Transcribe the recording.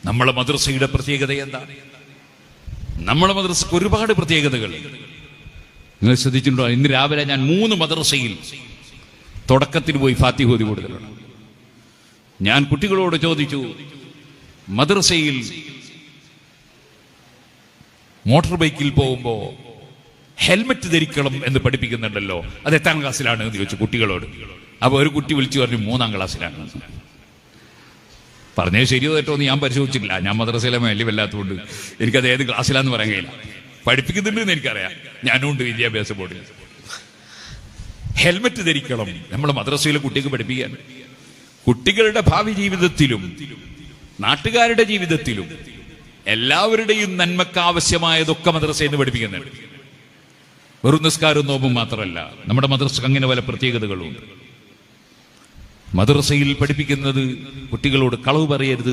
നമ്മളെ മദ്രസയുടെ പ്രത്യേകത എന്താണ്? നമ്മളെ മദ്രസക്ക് ഒരുപാട് പ്രത്യേകതകൾ നിങ്ങൾ ശ്രദ്ധിച്ചിട്ടുണ്ടോ? ഇന്ന് രാവിലെ ഞാൻ 3 മദ്രസയിൽ തുടക്കത്തിൽ പോയി ഫാത്തിഹ ഓതി കൊടുത്തിട്ടുണ്ട്. ഞാൻ കുട്ടികളോട് ചോദിച്ചു, മദ്രസയിൽ മോട്ടോർ ബൈക്കിൽ പോകുമ്പോ ഹെൽമറ്റ് ധരിക്കണം എന്ന് പഠിപ്പിക്കുന്നുണ്ടല്ലോ, അത് എത്രാം ക്ലാസ്സിലാണ് എന്ന് ചോദിച്ചു കുട്ടികളോട്. അപ്പൊ ഒരു കുട്ടി വിളിച്ചു പറഞ്ഞു 3-ാം ക്ലാസ്സിലാണ്. പറഞ്ഞത് ശരിയോ തെറ്റോ എന്ന് ഞാൻ പരിശോധിച്ചിട്ടില്ല. ഞാൻ മദ്രസയിലെ വലിയ വല്ലാത്തതുകൊണ്ട് എനിക്കത് ഏത് ക്ലാസ്സിലാന്ന് പറയാൻ കഴിയില്ല. പഠിപ്പിക്കുന്നുണ്ടെന്ന് എനിക്കറിയാം, ഞാനും ഉണ്ട് വിദ്യാഭ്യാസ ബോർഡിൽ. ഹെൽമറ്റ് ധരിക്കണം നമ്മൾ മദ്രസയിലെ കുട്ടിക്ക് പഠിപ്പിക്കാൻ. കുട്ടികളുടെ ഭാവി ജീവിതത്തിലും നാട്ടുകാരുടെ ജീവിതത്തിലും എല്ലാവരുടെയും നന്മക്ക് ആവശ്യമായതൊക്കെ മദ്രസയിൽ നിന്ന് പഠിപ്പിക്കുന്നുണ്ട്. വെറും നിസ്കാരവും നോമ്പും മാത്രമല്ല, നമ്മുടെ മദ്രസക്ക് അങ്ങനെ പല പ്രത്യേകതകളുണ്ട്. മദ്രസയിൽ പഠിപ്പിക്കുന്നത് കുട്ടികളോട് കളവ് പറയരുത്.